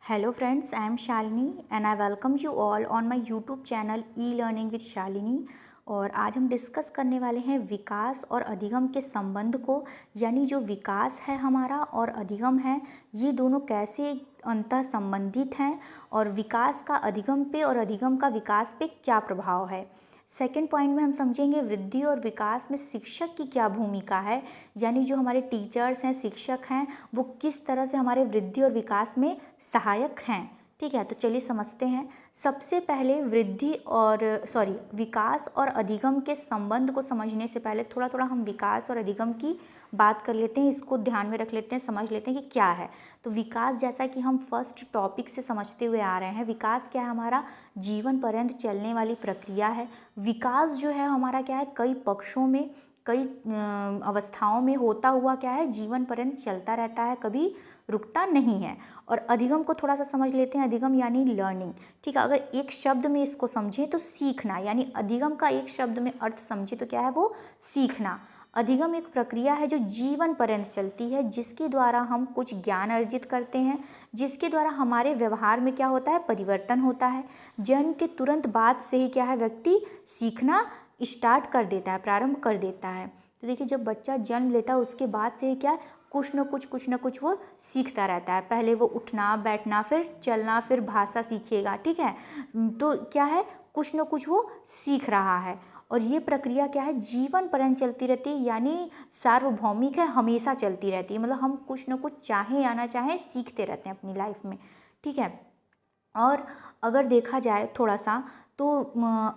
Hello friends, I am Shalini and I welcome you all on my YouTube channel e-learning with Shalini। और आज हम discuss करने वाले हैं विकास और अधिगम के संबंध को, यानी जो विकास है हमारा और अधिगम है ये दोनों कैसे अंतः संबंधित हैं और विकास का अधिगम पे और अधिगम का विकास पे क्या प्रभाव है। सेकेंड पॉइंट में हम समझेंगे वृद्धि और विकास में शिक्षक की क्या भूमिका है, यानी जो हमारे टीचर्स हैं, शिक्षक हैं, वो किस तरह से हमारे वृद्धि और विकास में सहायक हैं। ठीक है, तो चलिए समझते हैं। सबसे पहले विकास और अधिगम के संबंध को समझने से पहले थोड़ा थोड़ा हम विकास और अधिगम की बात कर लेते हैं, इसको ध्यान में रख लेते हैं, समझ लेते हैं कि क्या है। तो विकास, जैसा कि हम फर्स्ट टॉपिक से समझते हुए आ रहे हैं, विकास क्या है, हमारा जीवन पर्यंत चलने वाली प्रक्रिया है। विकास जो है हमारा क्या है, कई पक्षों में, कई अवस्थाओं में होता हुआ क्या है, जीवन पर्यंत चलता रहता है, कभी रुकता नहीं है। और अधिगम को थोड़ा सा समझ लेते हैं। अधिगम यानी लर्निंग। ठीक है, अगर एक शब्द में इसको समझें तो सीखना, यानी अधिगम का एक शब्द में अर्थ समझे तो क्या है, वो सीखना। अधिगम एक प्रक्रिया है जो जीवन पर्यंत चलती है, जिसके द्वारा हम कुछ ज्ञान अर्जित करते हैं, जिसके द्वारा हमारे व्यवहार में क्या होता है, परिवर्तन होता है। जन्म के तुरंत बाद से ही क्या है, व्यक्ति सीखना स्टार्ट कर देता है, प्रारंभ कर देता है। तो देखिए, जब बच्चा जन्म लेता है उसके बाद से ही क्या है, कुछ न कुछ वो सीखता रहता है। पहले वो उठना बैठना, फिर चलना, फिर भाषा सीखेगा। ठीक है, तो क्या है, कुछ न कुछ वो सीख रहा है। और ये प्रक्रिया क्या है, जीवन पर्यंत चलती रहती है, यानी सार्वभौमिक है, हमेशा चलती रहती है। मतलब हम कुछ न कुछ चाहें या ना चाहें सीखते रहते हैं अपनी लाइफ में। ठीक है, और अगर देखा जाए थोड़ा सा तो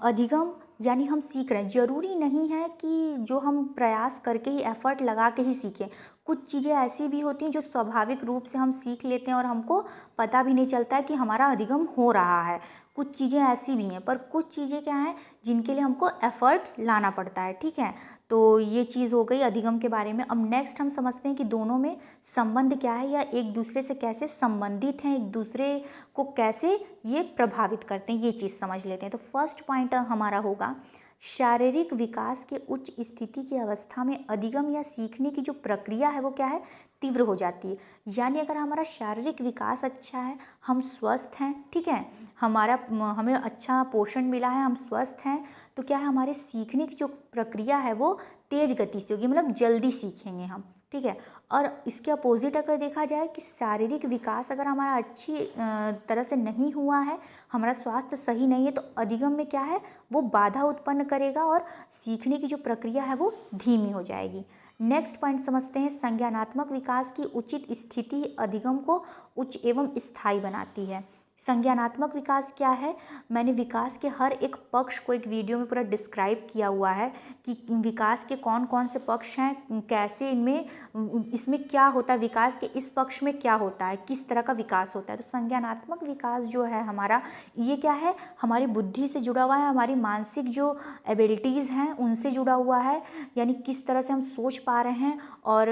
अधिगम यानी हम सीख रहे हैं। ज़रूरी नहीं है कि जो हम प्रयास करके ही, एफर्ट लगा के ही सीखें। कुछ चीज़ें ऐसी भी होती हैं जो स्वाभाविक रूप से हम सीख लेते हैं और हमको पता भी नहीं चलता है कि हमारा अधिगम हो रहा है। कुछ चीज़ें ऐसी भी हैं, पर कुछ चीज़ें क्या हैं जिनके लिए हमको एफर्ट लाना पड़ता है। ठीक है, तो ये चीज़ हो गई अधिगम के बारे में। अब नेक्स्ट हम समझते हैं कि दोनों में संबंध क्या है, या एक दूसरे से कैसे संबंधित हैं, एक दूसरे को कैसे ये प्रभावित करते हैं, ये चीज़ समझ लेते हैं। तो फर्स्ट पॉइंट हमारा होगा, शारीरिक विकास के उच्च स्थिति की अवस्था में अधिगम या सीखने की जो प्रक्रिया है वो क्या है, तीव्र हो जाती है। यानी अगर हमारा शारीरिक विकास अच्छा है, हम स्वस्थ हैं, ठीक है, हमें अच्छा पोषण मिला है, हम स्वस्थ हैं, तो क्या है, हमारे सीखने की जो प्रक्रिया है वो तेज गति से होगी, मतलब जल्दी सीखेंगे हम। ठीक है, और इसके अपोजिट अगर देखा जाए कि शारीरिक विकास अगर हमारा अच्छी तरह से नहीं हुआ है, हमारा स्वास्थ्य सही नहीं है, तो अधिगम में क्या है, वो बाधा उत्पन्न करेगा और सीखने की जो प्रक्रिया है वो धीमी हो जाएगी। नेक्स्ट पॉइंट समझते हैं, संज्ञानात्मक विकास की उचित स्थिति अधिगम को उच्च एवं स्थायी बनाती है। संज्ञानात्मक विकास क्या है, मैंने विकास के हर एक पक्ष को एक वीडियो में पूरा डिस्क्राइब किया हुआ है कि विकास के कौन कौन से पक्ष हैं, कैसे इसमें क्या होता है, विकास के इस पक्ष में क्या होता है, किस तरह का विकास होता है। तो संज्ञानात्मक विकास जो है हमारा, ये क्या है, हमारी बुद्धि से जुड़ा हुआ है, हमारी मानसिक जो एबिलिटीज़ हैं उनसे जुड़ा हुआ है, यानी किस तरह से हम सोच पा रहे हैं और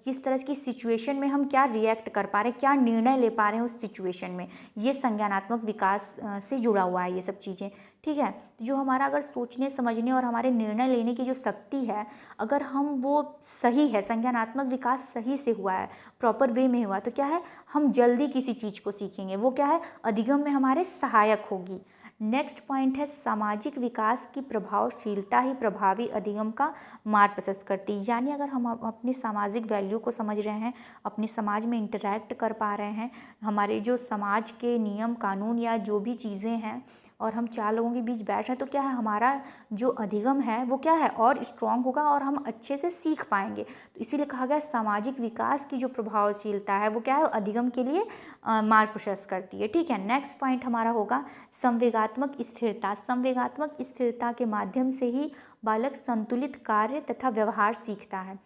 किस तरह की सिचुएशन में हम क्या रिएक्ट कर पा रहे हैं, क्या निर्णय ले पा रहे हैं उस सिचुएशन में, ये संज्ञानात्मक विकास से जुड़ा हुआ है ये सब चीज़ें। ठीक है, जो हमारा अगर सोचने समझने और हमारे निर्णय लेने की जो शक्ति है, अगर हम वो सही है, संज्ञानात्मक विकास सही से हुआ है, प्रॉपर वे में हुआ, तो क्या है, हम जल्दी किसी चीज़ को सीखेंगे, वो क्या है, अधिगम में हमारे सहायक होगी। नेक्स्ट पॉइंट है, सामाजिक विकास की प्रभावशीलता ही प्रभावी अधिगम का मार्ग प्रशस्त करती है। यानी अगर हम अपनी सामाजिक वैल्यू को समझ रहे हैं, अपने समाज में इंटरैक्ट कर पा रहे हैं, हमारे जो समाज के नियम कानून या जो भी चीज़ें हैं, और हम चार लोगों के बीच बैठ रहे हैं, तो क्या है, हमारा जो अधिगम है वो क्या है, और स्ट्रांग होगा और हम अच्छे से सीख पाएंगे। तो इसीलिए कहा गया सामाजिक विकास की जो प्रभावशीलता है वो क्या है, अधिगम के लिए मार्ग प्रशस्त करती है। ठीक है, नेक्स्ट पॉइंट हमारा होगा संवेगात्मक स्थिरता। संवेगात्मक स्थिरता के माध्यम से ही बालक संतुलित कार्य तथा व्यवहार सीखता है।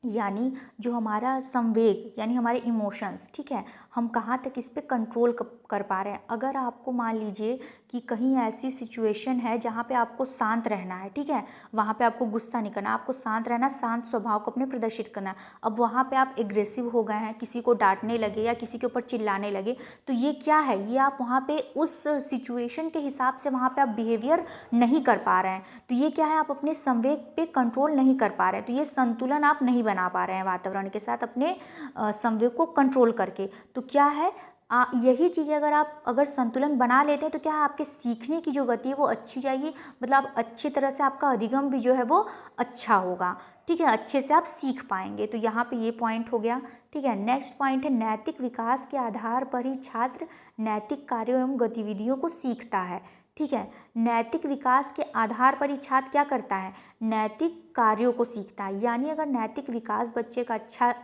यानी जो हमारा संवेग, यानी हमारे इमोशंस, ठीक है, हम कहाँ तक इस पे कंट्रोल कर पा रहे हैं। अगर आपको मान लीजिए कि कहीं ऐसी सिचुएशन है जहाँ पे आपको शांत रहना है, ठीक है, वहाँ पे आपको गुस्सा नहीं करना, आपको शांत रहना, शांत स्वभाव को अपने प्रदर्शित करना है। अब वहाँ पे आप एग्रेसिव हो गए हैं, किसी को डांटने लगे या किसी के ऊपर चिल्लाने लगे, तो ये क्या है, ये आप वहाँ पे उस सिचुएशन के हिसाब से वहाँ पे आप बिहेवियर नहीं कर पा रहे हैं, तो ये क्या है, आप अपने संवेग पे कंट्रोल नहीं कर पा रहे हैं, तो ये संतुलन आप नहीं बना पा रहे हैं वातावरण के साथ अपने संवेग को कंट्रोल करके। तो क्या है, यही चीज़ें अगर संतुलन बना लेते हैं तो क्या है, आपके सीखने की जो गति है वो अच्छी जाएगी, मतलब आप अच्छी तरह से आपका अधिगम भी जो है वो अच्छा होगा, ठीक है, अच्छे से आप सीख पाएंगे। तो यहाँ पे ये पॉइंट हो गया, ठीक है। नेक्स्ट पॉइंट है नैतिक विकास के आधार पर ही छात्र नैतिक कार्यों एवं गतिविधियों को सीखता है, ठीक है। नैतिक विकास के आधार पर ही छात्र क्या करता है, नैतिक कार्यों को सीखता है। यानी अगर नैतिक विकास बच्चे का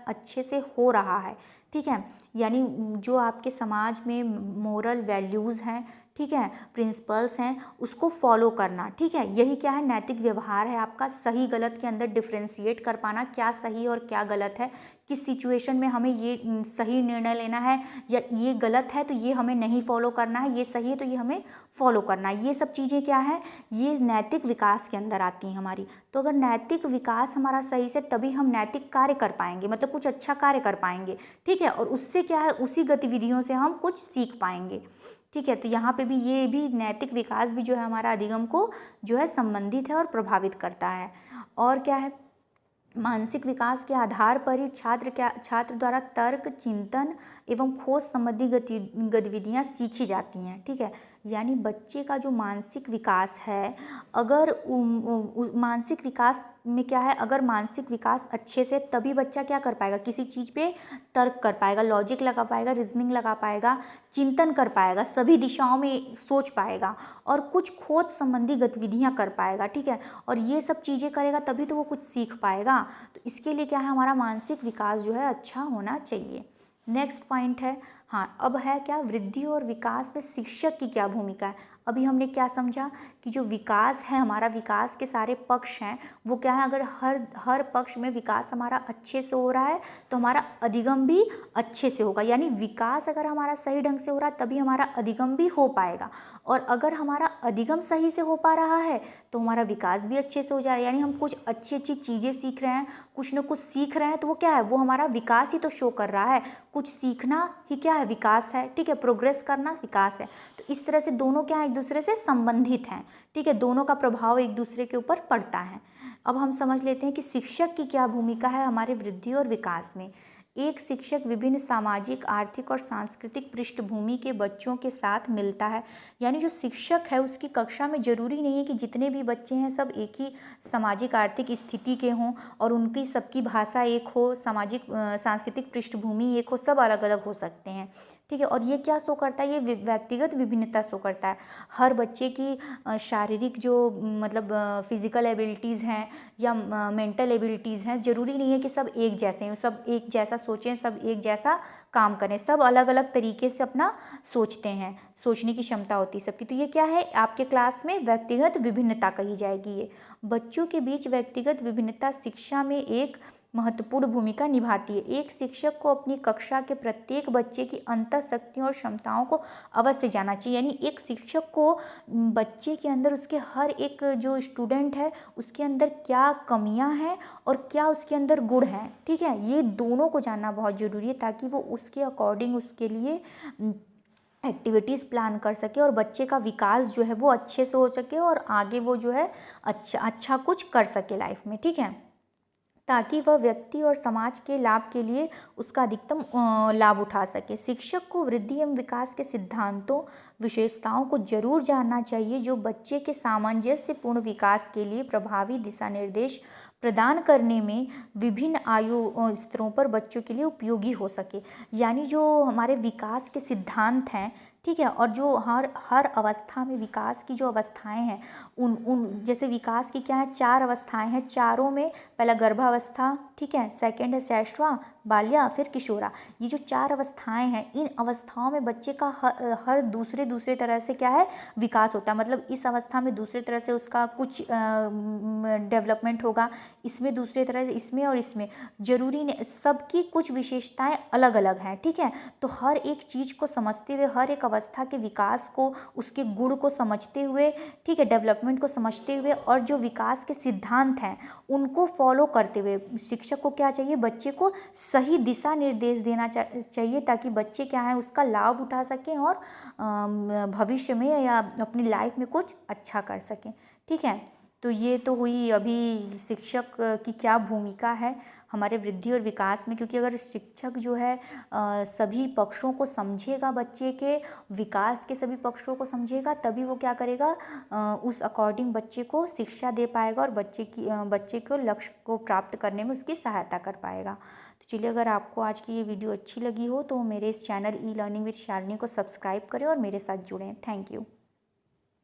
अच्छे से हो रहा है, ठीक है, यानी जो आपके समाज में मोरल वैल्यूज़ हैं, ठीक है, प्रिंसिपल्स हैं, उसको फॉलो करना, ठीक है, यही क्या है, नैतिक व्यवहार है आपका। सही गलत के अंदर डिफ्रेंशिएट कर पाना, क्या सही और क्या गलत है, किस सिचुएशन में हमें ये सही निर्णय लेना है, या ये गलत है तो ये हमें नहीं फॉलो करना है, ये सही है तो ये हमें फॉलो करना है। ये सब चीज़ें क्या है, ये नैतिक विकास के अंदर आती हैं हमारी। तो अगर नैतिक विकास हमारा सही से, तभी हम नैतिक कार्य कर पाएंगे, मतलब कुछ अच्छा कार्य कर पाएंगे, ठीक है, और उससे क्या है, उसी गतिविधियों से हम कुछ सीख पाएंगे, ठीक है। तो यहाँ पे भी ये भी नैतिक विकास भी जो है हमारा अधिगम को जो है संबंधित है और प्रभावित करता है। और क्या है, मानसिक विकास के आधार पर ही छात्र द्वारा तर्क, चिंतन एवं खोज संबंधी गतिविधियाँ सीखी जाती हैं, ठीक है। यानी बच्चे का जो मानसिक विकास है, अगर मानसिक विकास में क्या है, अगर मानसिक विकास अच्छे से, तभी बच्चा क्या कर पाएगा, किसी चीज़ पे तर्क कर पाएगा, लॉजिक लगा पाएगा, रीजनिंग लगा पाएगा, चिंतन कर पाएगा, सभी दिशाओं में सोच पाएगा और कुछ खोज संबंधी गतिविधियाँ कर पाएगा, ठीक है। और ये सब चीज़ें करेगा तभी तो वो कुछ सीख पाएगा। तो इसके लिए क्या है, हमारा मानसिक विकास जो है अच्छा होना चाहिए। नेक्स्ट पॉइंट है, हाँ, अब है क्या, वृद्धि और विकास में शिक्षक की क्या भूमिका है। अभी हमने क्या समझा कि जो विकास है हमारा, विकास के सारे पक्ष हैं वो क्या है, अगर हर पक्ष में विकास हमारा अच्छे से हो रहा है तो हमारा अधिगम भी अच्छे से होगा। यानी विकास अगर हमारा सही ढंग से हो रहा है तभी हमारा अधिगम भी हो पाएगा, और अगर हमारा अधिगम सही से हो पा रहा है तो हमारा विकास भी अच्छे से हो जा रहा है। यानी हम कुछ अच्छी अच्छी चीज़ें सीख रहे हैं, कुछ ना कुछ सीख रहे हैं, तो वो क्या है, वो हमारा विकास ही तो शो कर रहा है। कुछ सीखना ही क्या है, विकास है, ठीक है, प्रोग्रेस करना विकास है। तो इस तरह से दोनों क्या है, एक दूसरे से संबंधित हैं, ठीक है, दोनों का प्रभाव एक दूसरे के ऊपर पड़ता है। अब हम समझ लेते हैं कि शिक्षक की क्या भूमिका है हमारे वृद्धि और विकास में। एक शिक्षक विभिन्न सामाजिक, आर्थिक और सांस्कृतिक पृष्ठभूमि के बच्चों के साथ मिलता है। यानी जो शिक्षक है उसकी कक्षा में ज़रूरी नहीं है कि जितने भी बच्चे हैं सब एक ही सामाजिक आर्थिक स्थिति के हों और उनकी सबकी भाषा एक हो, सामाजिक सांस्कृतिक पृष्ठभूमि एक हो, सब अलग अलग हो सकते हैं, ठीक है। और ये क्या शो करता है, ये व्यक्तिगत विभिन्नता शो करता है। हर बच्चे की शारीरिक जो मतलब फिजिकल एबिलिटीज़ हैं या मेंटल एबिलिटीज़ हैं, ज़रूरी नहीं है कि सब एक जैसे हैं, सब एक जैसा सोचें, सब एक जैसा काम करें, सब अलग अलग तरीके से अपना सोचते हैं, सोचने की क्षमता होती है सबकी। तो ये क्या है, आपके क्लास में व्यक्तिगत विभिन्नता कही जाएगी। ये बच्चों के बीच व्यक्तिगत विभिन्नता शिक्षा में एक महत्वपूर्ण भूमिका निभाती है। एक शिक्षक को अपनी कक्षा के प्रत्येक बच्चे की अंतःशक्तियों और क्षमताओं को अवश्य जानना चाहिए। यानी एक शिक्षक को बच्चे के अंदर, उसके हर एक जो स्टूडेंट है उसके अंदर क्या कमियां हैं और क्या उसके अंदर गुण हैं, ठीक है, ये दोनों को जानना बहुत ज़रूरी है, ताकि वो उसके अकॉर्डिंग उसके लिए एक्टिविटीज़ प्लान कर सके और बच्चे का विकास जो है वो अच्छे से हो सके और आगे वो जो है अच्छा कुछ कर सके लाइफ में, ठीक है, ताकि वह व्यक्ति और समाज के लाभ के लिए उसका अधिकतम लाभ उठा सके। शिक्षक को वृद्धि एवं विकास के सिद्धांतों, विशेषताओं को जरूर जानना चाहिए, जो बच्चे के सामंजस्यपूर्ण विकास के लिए प्रभावी दिशा निर्देश प्रदान करने में विभिन्न आयु स्तरों पर बच्चों के लिए उपयोगी हो सके। यानी जो हमारे विकास के सिद्धांत हैं, ठीक है, और जो हर अवस्था में विकास की जो अवस्थाएं हैं, उन जैसे विकास की क्या है, 4 अवस्थाएं हैं, चारों में पहला गर्भावस्था, ठीक है, सेकंड है शैशवा, बाल्या, फिर किशोरा। ये जो 4 अवस्थाएं हैं, इन अवस्थाओं में बच्चे का हर दूसरे तरह से क्या है, विकास होता है। मतलब इस अवस्था में दूसरे तरह से उसका कुछ डेवलपमेंट होगा, इसमें दूसरे तरह से, इसमें और इसमें, जरूरी नहीं, सबकी कुछ विशेषताएं अलग अलग हैं, ठीक है। तो हर एक चीज़ को समझते हुए, हर एक अवस्था के विकास को, उसके गुण को समझते हुए, ठीक है, डेवलपमेंट को समझते हुए, और जो विकास के सिद्धांत हैं उनको फॉलो करते हुए शिक्षक को क्या चाहिए, बच्चे को सही दिशा निर्देश देना चाहिए, ताकि बच्चे क्या है उसका लाभ उठा सकें और भविष्य में या अपनी लाइफ में कुछ अच्छा कर सकें, ठीक है। तो ये तो हुई अभी शिक्षक की क्या भूमिका है हमारे वृद्धि और विकास में, क्योंकि अगर शिक्षक जो है सभी पक्षों को समझेगा, बच्चे के विकास के सभी पक्षों को समझेगा, तभी वो क्या करेगा, उस अकॉर्डिंग बच्चे को शिक्षा दे पाएगा और बच्चे को लक्ष्य को प्राप्त करने में उसकी सहायता कर पाएगा। तो चलिए, अगर आपको आज की ये वीडियो अच्छी लगी हो तो मेरे इस channel e learning with Shalini को सब्सक्राइब करें और मेरे साथ जुड़ें। Thank you.